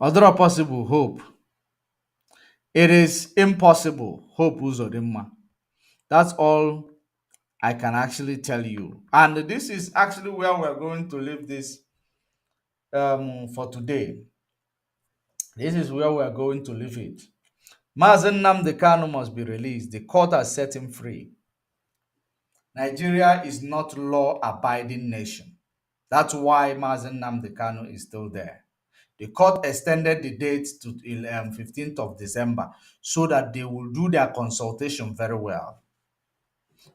Other possible hope. It is impossible. Hope Uzodinma. That's all I can actually tell you. And this is actually where we're going to leave this for today. This is where we're going to leave it. Mazen Nnamdi Kanu must be released. The court has set him free. Nigeria is not law-abiding nation. That's why Mazen Nnamdi Kanu is still there. The court extended the date to 15th of December so that they will do their consultation very well.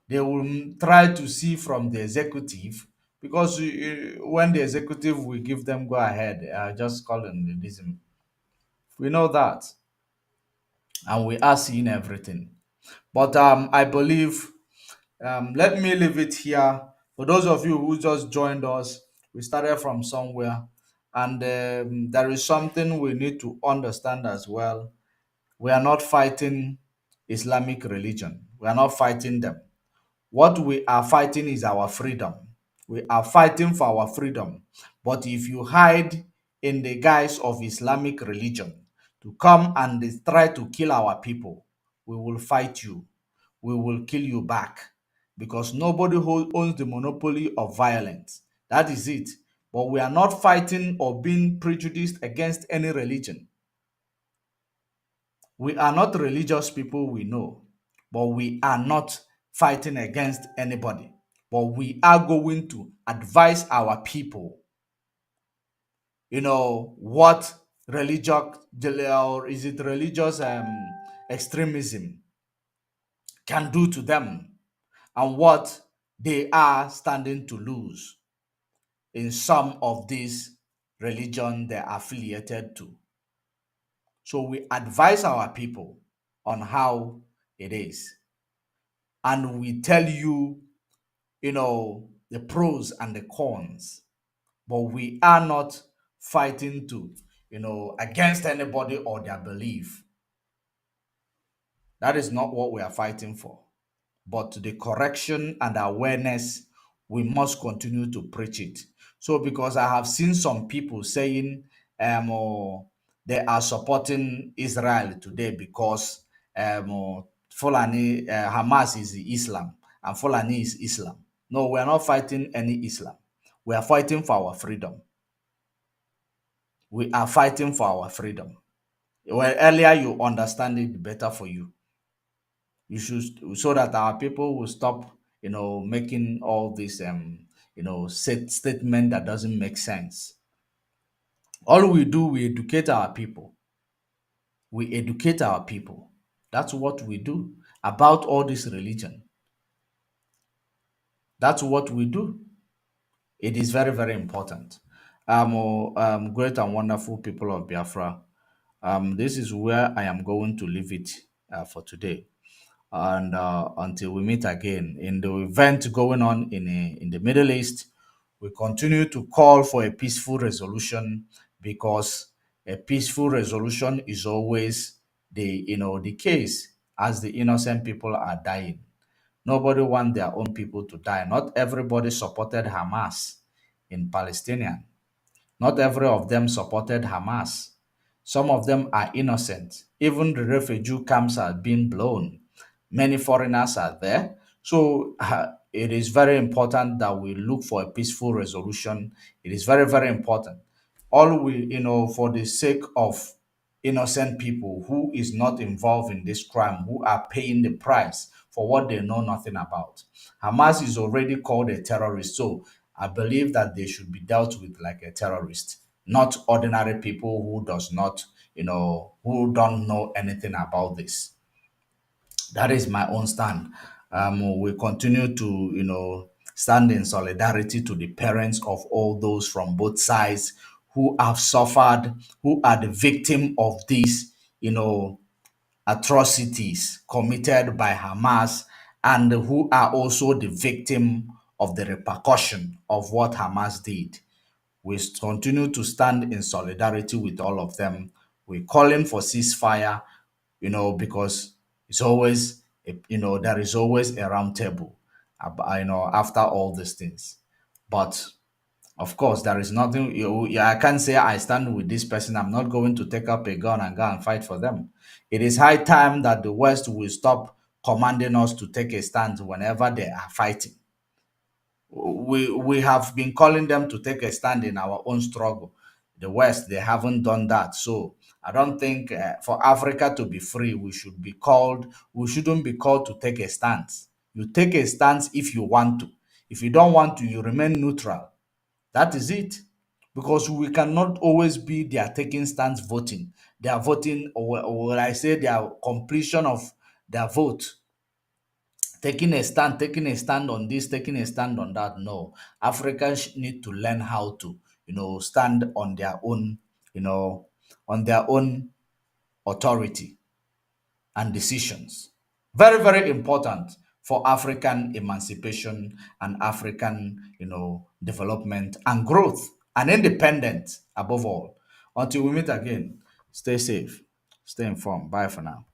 They will try to see from the executive because when the executive will give them go ahead, just calling this. We know that, and we are seeing everything. But I believe, let me leave it here. For those of you who just joined us, we started from somewhere, and there is something we need to understand as well. We are not fighting Islamic religion. We are not fighting them. What we are fighting is our freedom. We are fighting for our freedom. But if you hide in the guise of Islamic religion to come and try to kill our people, we will fight you. We will kill you back because nobody owns the monopoly of violence. That is it. But we are not fighting or being prejudiced against any religion. We are not religious people, we know, but we are not fighting against anybody. But we are going to advise our people, what religious or is it religious extremism can do to them and what they are standing to lose in some of these religion they're affiliated to. So we advise our people on how it is. And we tell you, the pros and the cons. But we are not fighting to, against anybody or their belief. That is not what we are fighting for. But the correction and awareness, we must continue to preach it. So, because I have seen some people saying they are supporting Israel today because Fulani, Hamas is Islam and Fulani is Islam. No, we are not fighting any Islam. We are fighting for our freedom. We are fighting for our freedom. Well, earlier you understand it better for you. You should, so that our people will stop, making all this statement that doesn't make sense. All we do, we educate our people. We educate our people. That's what we do about all this religion. That's what we do. It is very, very important. Great and wonderful people of Biafra. This is where I am going to leave it for today. And until we meet again in the event going on in the Middle East, we continue to call for a peaceful resolution because a peaceful resolution is always the case as the innocent people are dying. Nobody wants their own people to die. Not everybody supported Hamas in Palestinian. Not every of them supported Hamas. Some of them are innocent. Even the refugee camps are being blown. Many foreigners are there. So it is very important that we look for a peaceful resolution. It is very, very important. All we, for the sake of innocent people who is not involved in this crime, who are paying the price for what they know nothing about. Hamas is already called a terrorist. So I believe that they should be dealt with like a terrorist, not ordinary people who does not, who don't know anything about this. That is my own stand. We continue to, stand in solidarity to the parents of all those from both sides who have suffered, who are the victim of these, atrocities committed by Hamas, and who are also the victim of the repercussion of what Hamas did. We continue to stand in solidarity with all of them. We're calling for ceasefire, because it's always, there is always a round table, after all these things. But Of course, there is nothing. Yeah, I can't say I stand with this person. I'm not going to take up a gun and go and fight for them. It is high time that the West will stop commanding us to take a stand whenever they are fighting. We have been calling them to take a stand in our own struggle. The West, they haven't done that. So I don't think for Africa to be free, we shouldn't be called to take a stance. You take a stance if you want to. If you don't want to, you remain neutral. That is it. Because we cannot always be their taking stance voting. They are voting, or will I say their completion of their vote, taking a stand on this, taking a stand on that. No, Africans need to learn how to, stand on their own, on their own authority and decisions. Very, very important for African emancipation and African, development and growth and independence above all. Until we meet again, stay safe, stay informed. Bye for now.